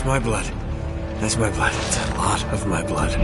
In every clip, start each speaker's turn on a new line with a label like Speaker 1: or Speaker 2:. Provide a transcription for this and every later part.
Speaker 1: my blood. That's my blood. It's a lot of my blood.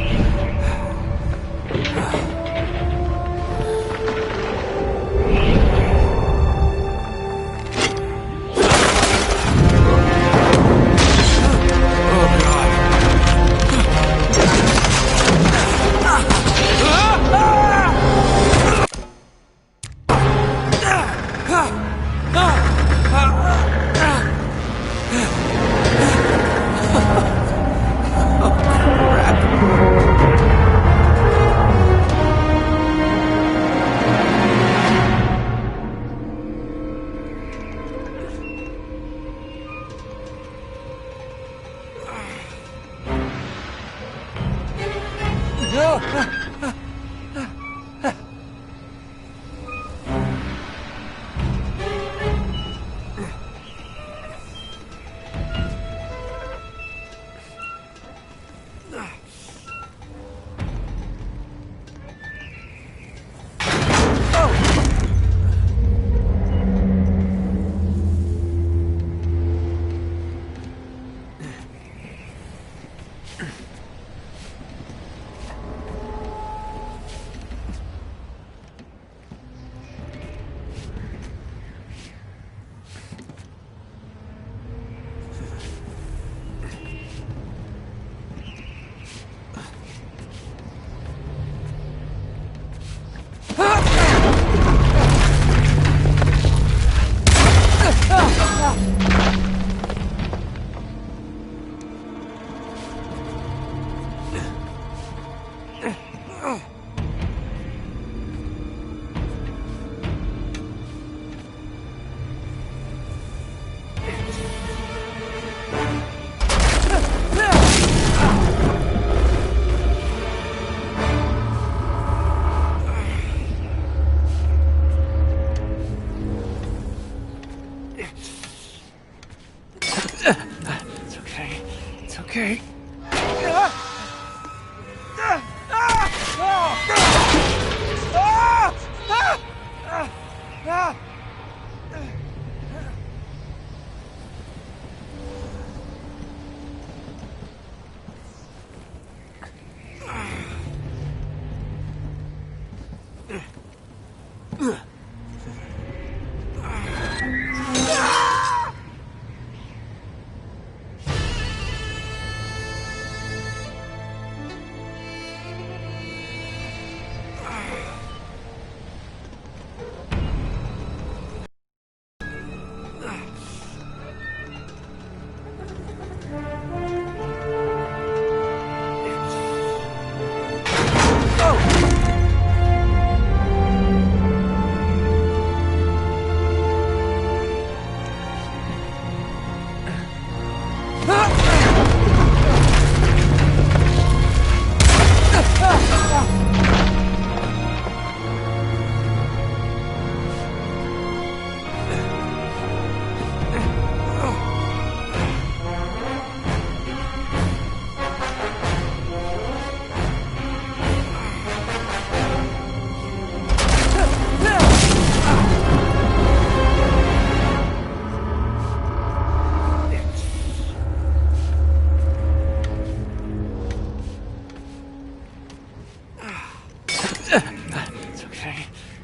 Speaker 1: Okay.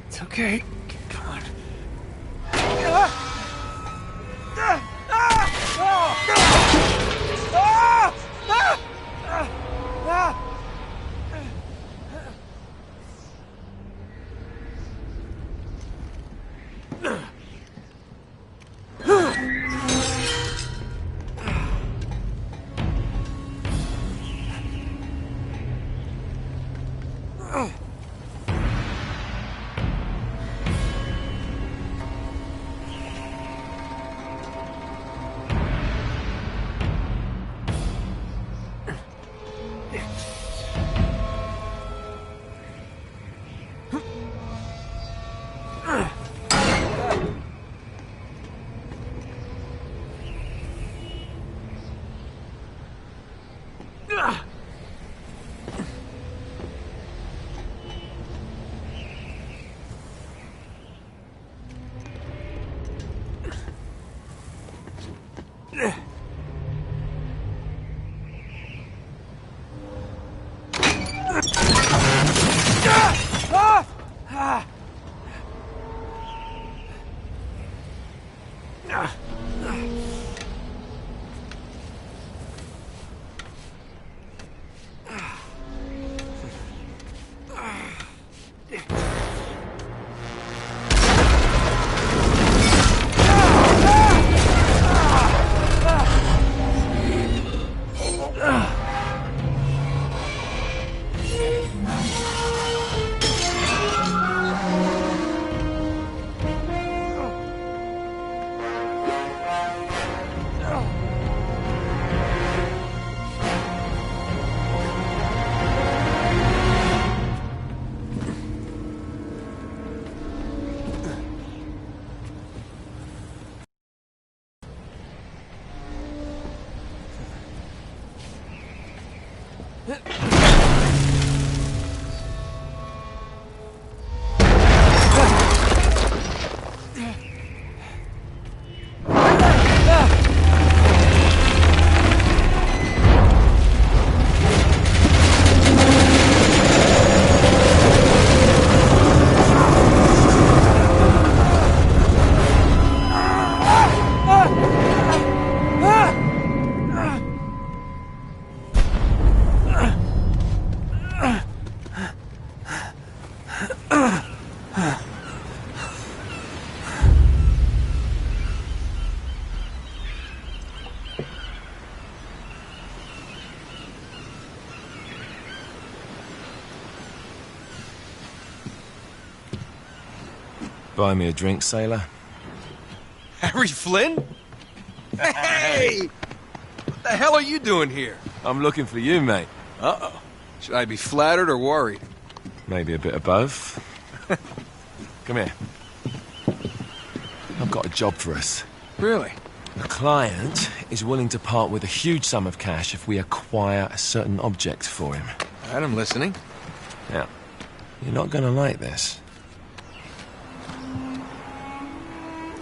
Speaker 1: It's okay. Come on.
Speaker 2: Buy me a drink, sailor.
Speaker 3: Harry Flynn? Hey! What the hell are you doing here?
Speaker 2: I'm looking for you, mate.
Speaker 3: Uh-oh. Should I be flattered or worried?
Speaker 2: Maybe a bit of both. Come here. I've got a job for us.
Speaker 3: Really?
Speaker 2: The client is willing to part with a huge sum of cash if we acquire a certain object for him.
Speaker 3: All right, I'm listening.
Speaker 2: Now, you're not gonna like this.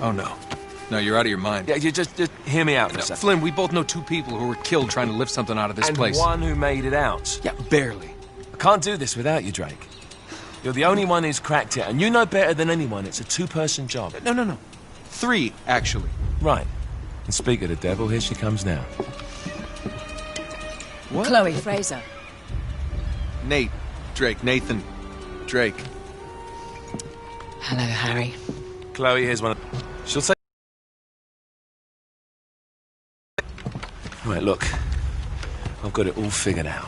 Speaker 3: Oh, no. No, you're out of your mind.
Speaker 2: Yeah, you just hear me out for a second.
Speaker 3: Flynn, we both know two people who were killed trying to lift something out of this place.
Speaker 2: And one who made it out.
Speaker 3: Yeah, barely.
Speaker 2: I can't do this without you, Drake. You're the only one who's cracked it, and you know better than anyone it's a two-person job.
Speaker 3: No. 3, actually.
Speaker 2: Right. And speak of the devil, here she comes now.
Speaker 3: What?
Speaker 4: Chloe Fraser.
Speaker 3: Nate. Drake. Nathan. Drake.
Speaker 4: Hello, Harry.
Speaker 2: Chloe, here's one. She'll say... Right, look. I've got it all figured out.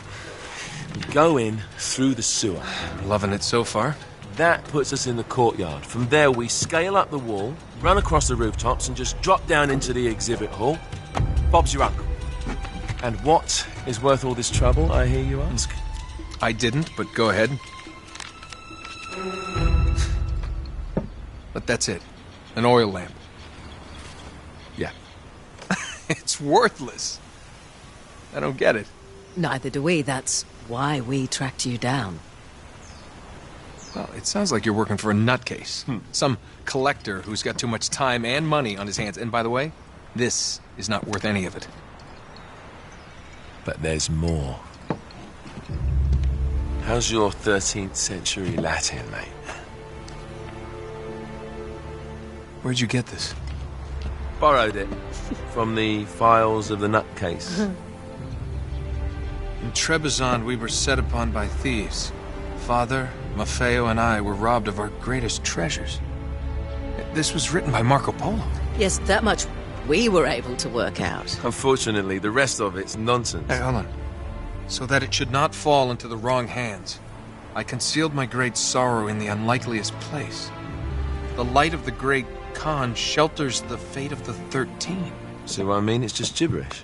Speaker 2: We go in through the sewer.
Speaker 3: Loving it so far.
Speaker 2: That puts us in the courtyard. From there, we scale up the wall, run across the rooftops, and just drop down into the exhibit hall. Bob's your uncle. And what is worth all this trouble, I hear you ask?
Speaker 3: I didn't, but go ahead. But that's it. An oil lamp.
Speaker 2: Yeah.
Speaker 3: It's worthless. I don't get it.
Speaker 4: Neither do we. That's why we tracked you down.
Speaker 3: Well, it sounds like you're working for a nutcase. Some collector who's got too much time and money on his hands. And by the way, this is not worth any of it.
Speaker 2: But there's more. How's your 13th century Latin, mate?
Speaker 3: Where'd you get this?
Speaker 2: Borrowed it from the files of the nutcase.
Speaker 3: In Trebizond, we were set upon by thieves. Father, Maffeo, and I were robbed of our greatest treasures. This was written by Marco Polo.
Speaker 4: Yes, that much we were able to work out.
Speaker 2: Unfortunately, the rest of it's nonsense.
Speaker 3: Hey, hold on. So that it should not fall into the wrong hands, I concealed my great sorrow in the unlikeliest place. The light of the great Khan shelters the fate of the 13.
Speaker 2: See what I mean? It's just gibberish.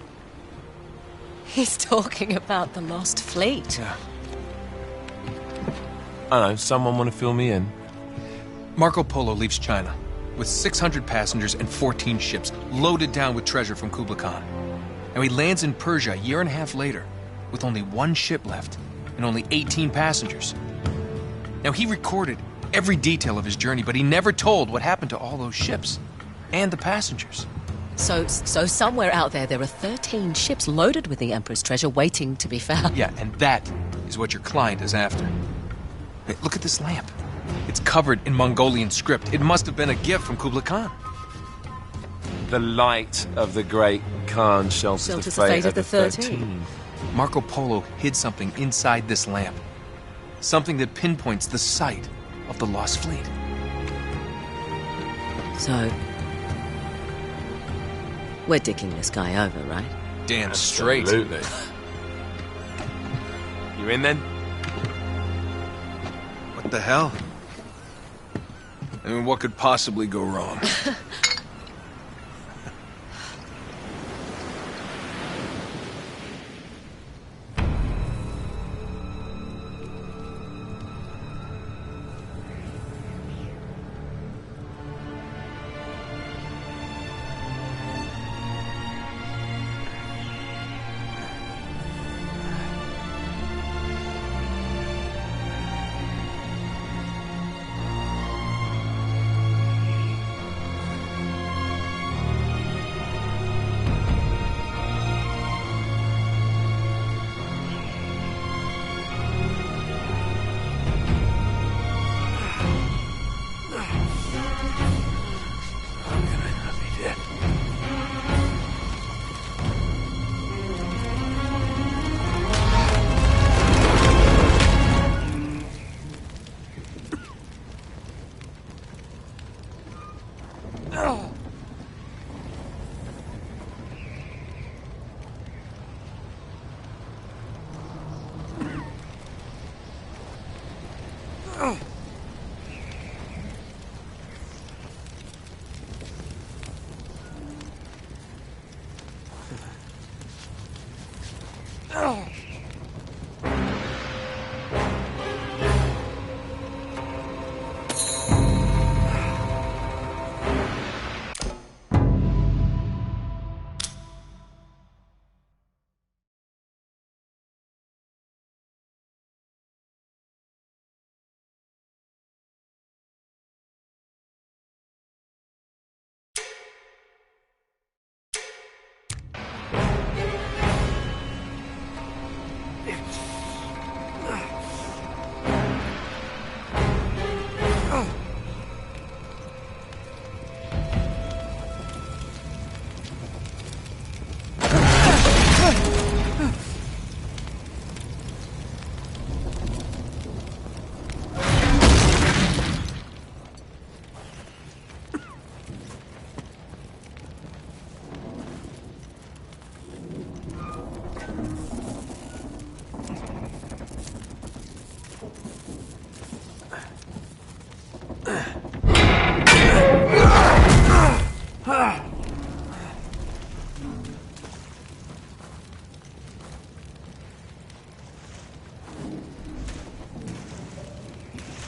Speaker 4: He's talking about the lost fleet.
Speaker 3: Yeah.
Speaker 2: I know, someone want to fill me in?
Speaker 3: Marco Polo leaves China with 600 passengers and 14 ships loaded down with treasure from Kublai Khan. And he lands in Persia a year and a half later with only one ship left and only 18 passengers. Now, he recorded every detail of his journey, but he never told what happened to all those ships and the passengers.
Speaker 4: So somewhere out there are 13 ships loaded with the Emperor's treasure waiting to be found.
Speaker 3: Yeah, and that is what your client is after. Hey, look at this lamp. It's covered in Mongolian script. It must have been a gift from Kublai Khan.
Speaker 2: The light of the great Khan shelters the fate of the 13.
Speaker 3: Marco Polo hid something inside this lamp. Something that pinpoints the site of the lost fleet.
Speaker 4: So, we're dicking this guy over, right?
Speaker 3: Damn straight.
Speaker 2: Absolutely. You in then?
Speaker 3: What the hell? I mean, what could possibly go wrong?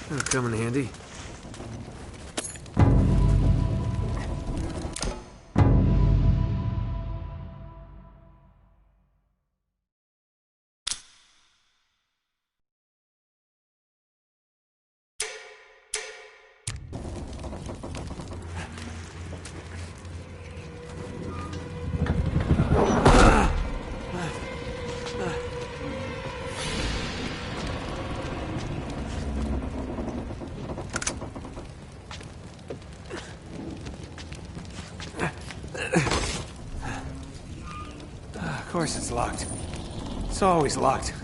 Speaker 1: That'll come in handy.
Speaker 5: Of course it's locked. It's always locked.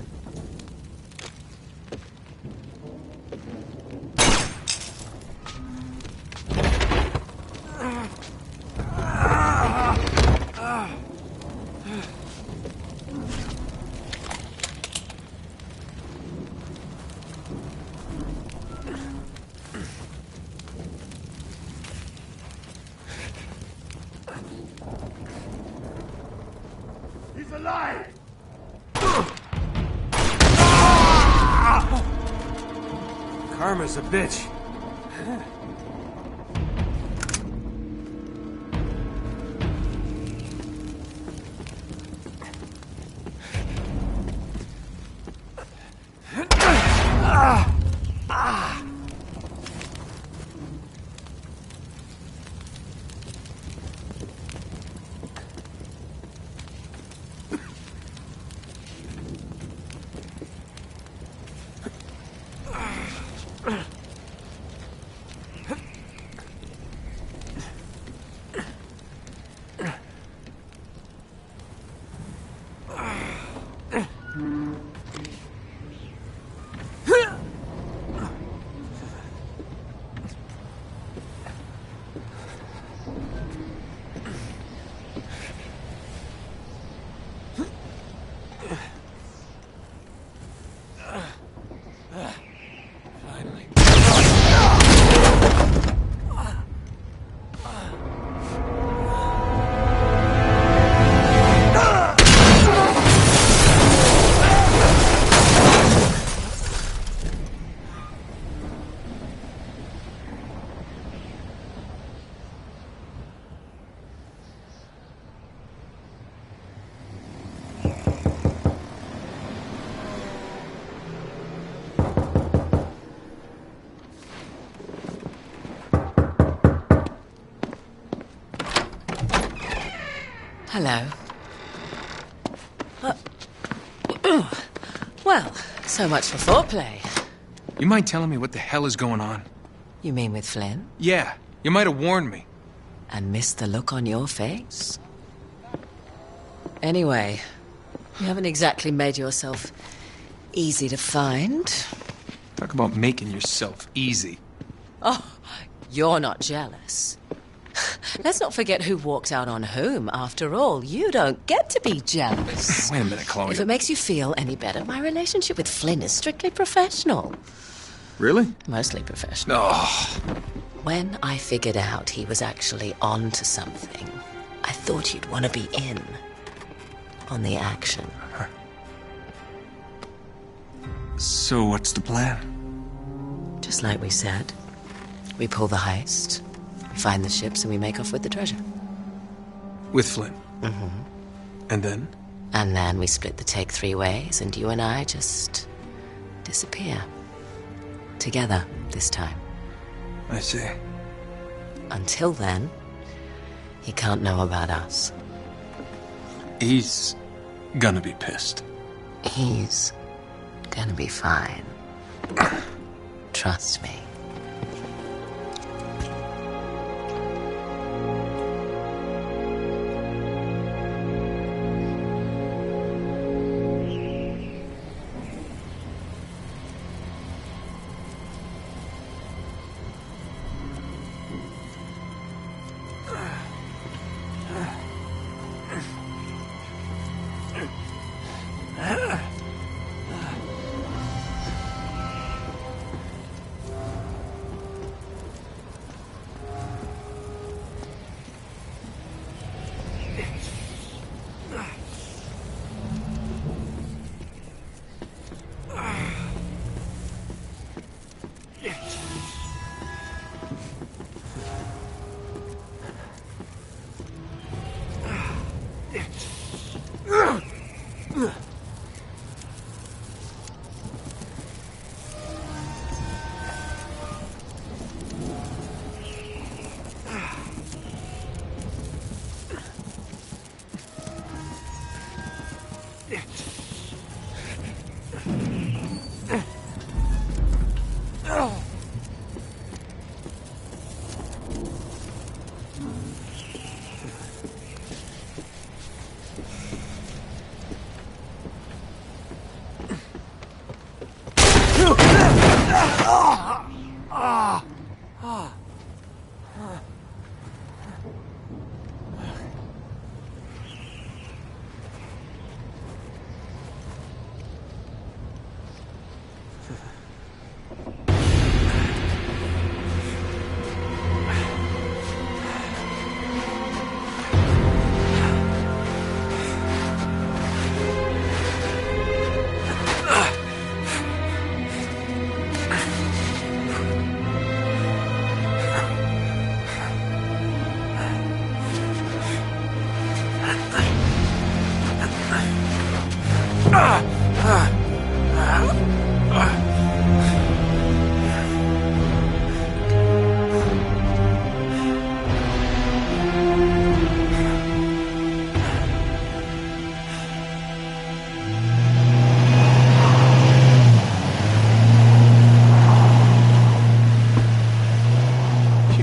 Speaker 6: He's alive!
Speaker 5: Karma's a bitch.
Speaker 4: Hello. Well, so much for foreplay.
Speaker 3: You mind telling me what the hell is going on?
Speaker 4: You mean with Flynn?
Speaker 3: Yeah, you might have warned me.
Speaker 4: And missed the look on your face? Anyway, you haven't exactly made yourself easy to find.
Speaker 3: Talk about making yourself easy.
Speaker 4: Oh, you're not jealous. Let's not forget who walked out on whom. After all, you don't get to be jealous.
Speaker 3: Wait a minute, Chloe.
Speaker 4: If it makes you feel any better, my relationship with Flynn is strictly professional.
Speaker 3: Really?
Speaker 4: Mostly professional.
Speaker 3: Oh.
Speaker 4: When I figured out he was actually on to something, I thought you'd want to be in on the action.
Speaker 5: So what's the plan?
Speaker 4: Just like we said. We pull the heist, we find the ships, and we make off with the treasure.
Speaker 3: With Flynn?
Speaker 4: Mm-hmm.
Speaker 3: And then?
Speaker 4: And then we split the take 3 ways, and you and I just disappear. Together, this time.
Speaker 3: I see.
Speaker 4: Until then, he can't know about us.
Speaker 3: He's gonna be pissed.
Speaker 4: He's gonna be fine. Trust me.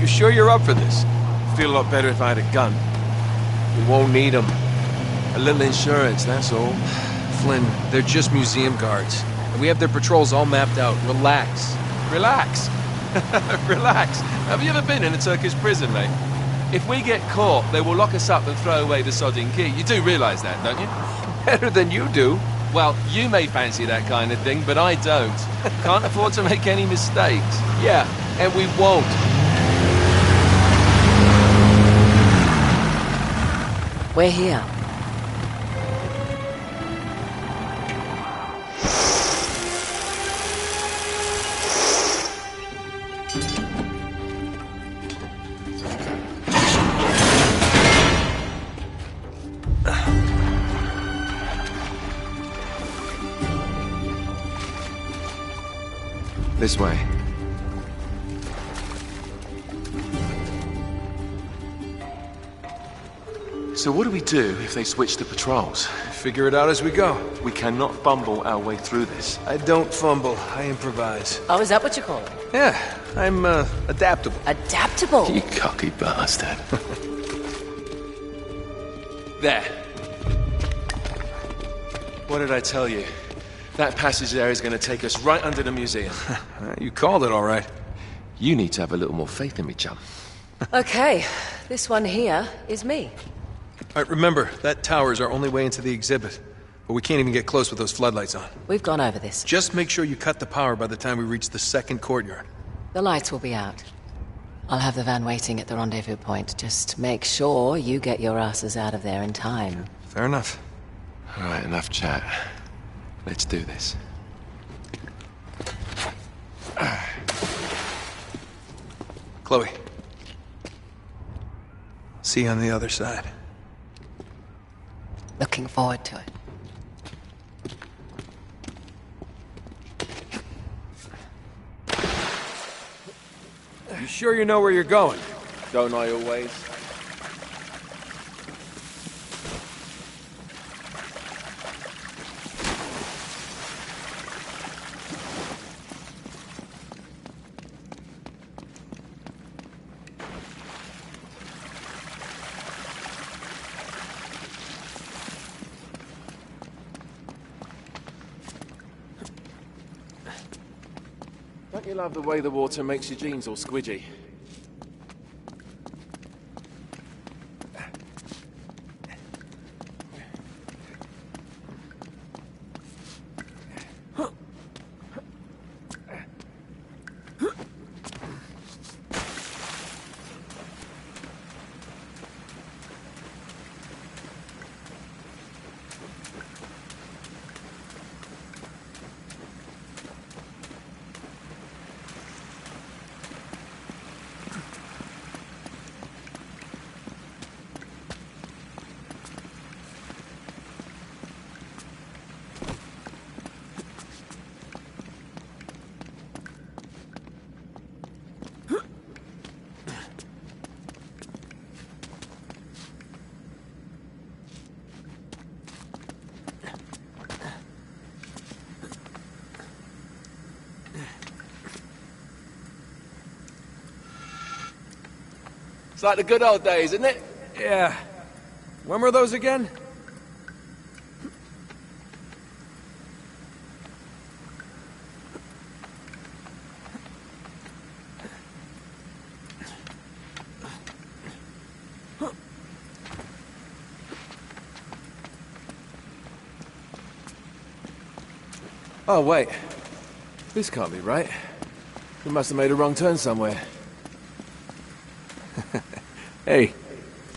Speaker 3: Sure you're up for this?
Speaker 2: Feel a lot better if I had a gun. We won't need them. A little insurance, that's all.
Speaker 3: Flynn, they're just museum guards. And we have their patrols all mapped out. Relax.
Speaker 2: Relax. Relax. Have you ever been in a Turkish prison, mate? If we get caught, they will lock us up and throw away the sodding key. You do realise that, don't you?
Speaker 3: Better than you do.
Speaker 2: Well, you may fancy that kind of thing, but I don't. Can't afford to make any mistakes.
Speaker 3: Yeah, and we won't.
Speaker 4: We're here.
Speaker 2: This way. So what do we do if they switch the patrols?
Speaker 3: Figure it out as we go.
Speaker 2: We cannot bumble our way through this.
Speaker 3: I don't fumble. I improvise.
Speaker 4: Oh, is that what you call it?
Speaker 3: Yeah, I'm, adaptable.
Speaker 4: Adaptable?
Speaker 2: You cocky bastard. There. What did I tell you? That passage there is going to take us right under the museum.
Speaker 3: You called it all right.
Speaker 2: You need to have a little more faith in me, chum.
Speaker 4: Okay, this one here is me.
Speaker 3: All right, remember, that tower is our only way into the exhibit. But we can't even get close with those floodlights on.
Speaker 4: We've gone over this.
Speaker 3: Just make sure you cut the power by the time we reach the second courtyard.
Speaker 4: The lights will be out. I'll have the van waiting at the rendezvous point. Just make sure you get your asses out of there in time.
Speaker 3: Fair enough.
Speaker 2: All right, enough chat. Let's do this.
Speaker 3: Chloe. See you on the other side.
Speaker 4: Looking forward to it.
Speaker 5: You sure you know where you're going?
Speaker 2: Don't I always? Don't you love the way the water makes your jeans all squidgy? It's like the good old days, isn't it?
Speaker 5: Yeah. When were those again?
Speaker 2: Oh, wait. This can't be right. We must have made a wrong turn somewhere.
Speaker 5: Hey,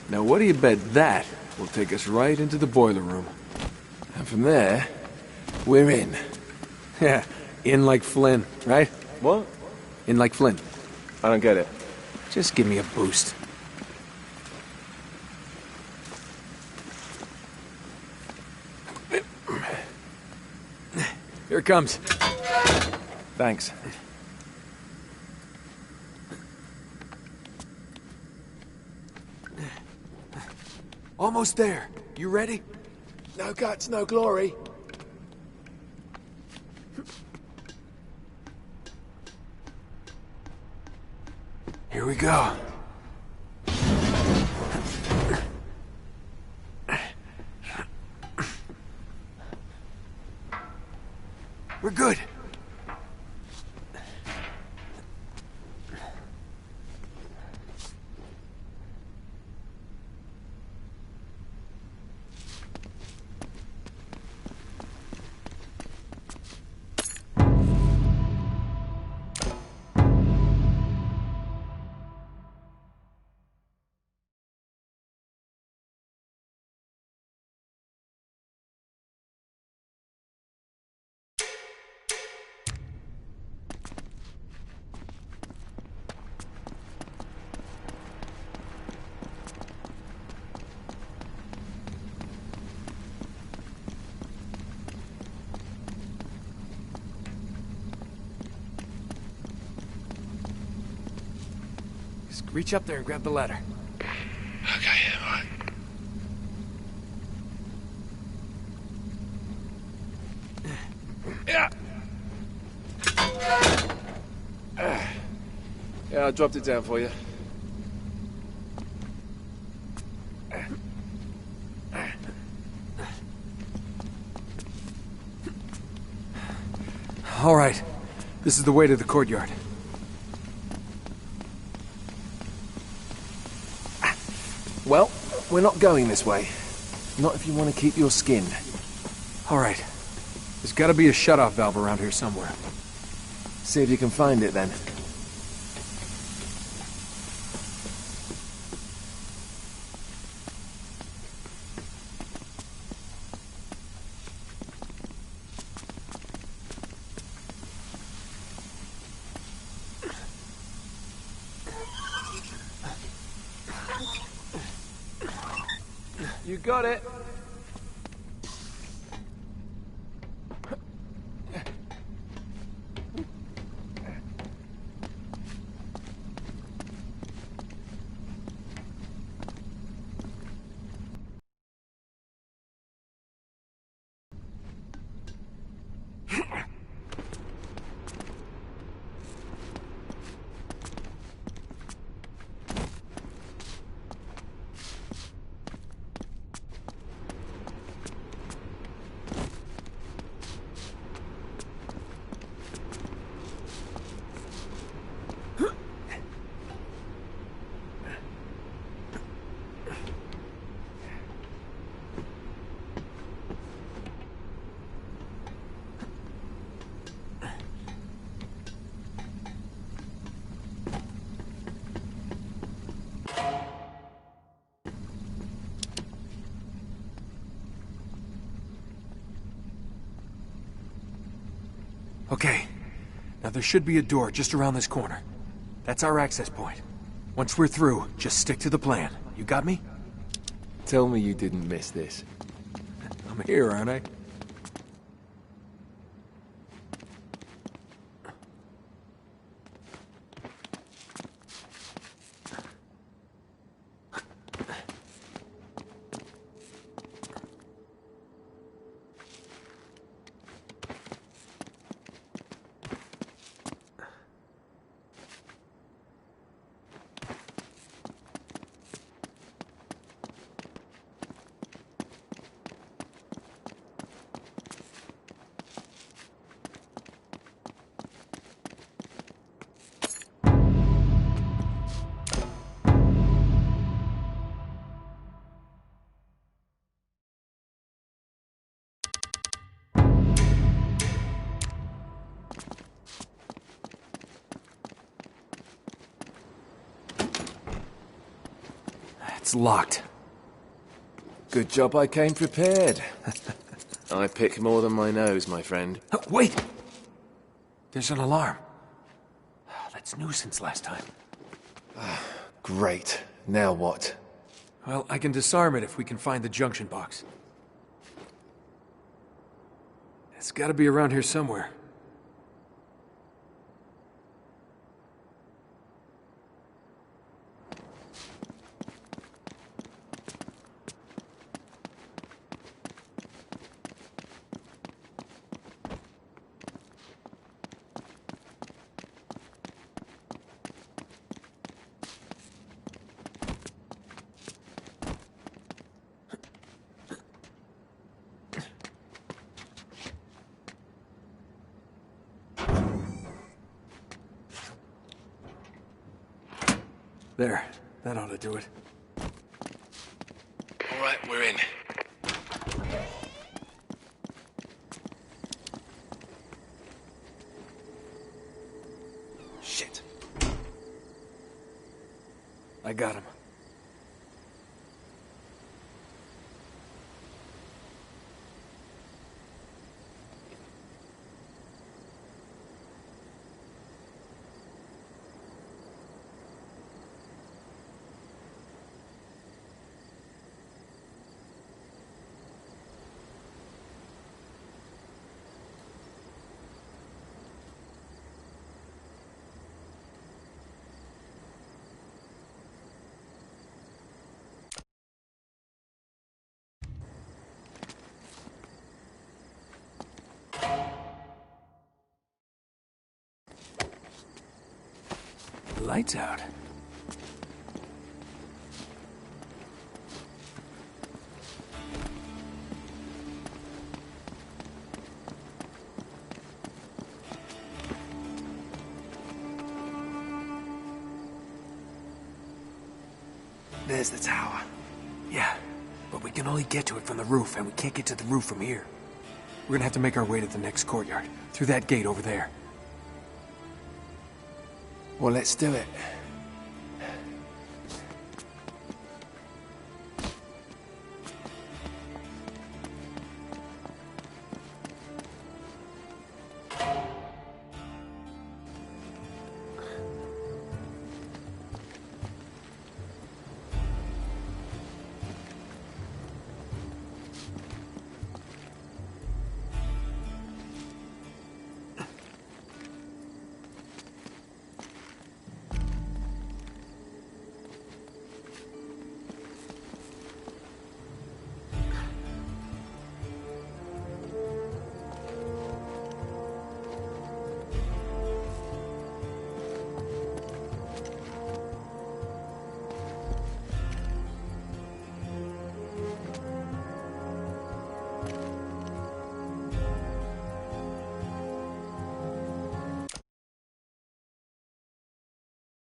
Speaker 5: now what do you bet that will take us right into the boiler room?
Speaker 2: And from there, we're in.
Speaker 5: Yeah, in like Flynn, right?
Speaker 2: What?
Speaker 5: In like Flynn.
Speaker 2: I don't get it.
Speaker 5: Just give me a boost. Here it comes.
Speaker 2: Thanks.
Speaker 5: Almost there. You ready?
Speaker 2: No guts, no glory.
Speaker 5: Here we go. We're good. Just reach up there and grab the ladder.
Speaker 2: Okay, all right. Yeah. Yeah, I dropped it down for you.
Speaker 5: All right. This is the way to the courtyard.
Speaker 2: Well, we're not going this way. Not if you want to keep your skin.
Speaker 5: Alright. There's gotta be a shut-off valve around here somewhere.
Speaker 2: See if you can find it then.
Speaker 5: You got it. Okay. Now there should be a door just around this corner. That's our access point. Once we're through, just stick to the plan. You got me?
Speaker 2: Tell me you didn't miss this.
Speaker 5: I'm here, aren't I? It's locked.
Speaker 2: Good job I came prepared. I pick more than my nose, my friend.
Speaker 5: Oh, wait! There's an alarm. That's new since last time.
Speaker 2: Great. Now what?
Speaker 5: Well, I can disarm it if we can find the junction box. It's gotta be around here somewhere. There. That ought to do it.
Speaker 2: All right, we're in. Shit.
Speaker 5: I got him. Lights out. There's the tower. Yeah, but we can only get to it from the roof, and we can't get to the roof from here. We're gonna have to make our way to the next courtyard, through that gate over there.
Speaker 1: Well, let's do it.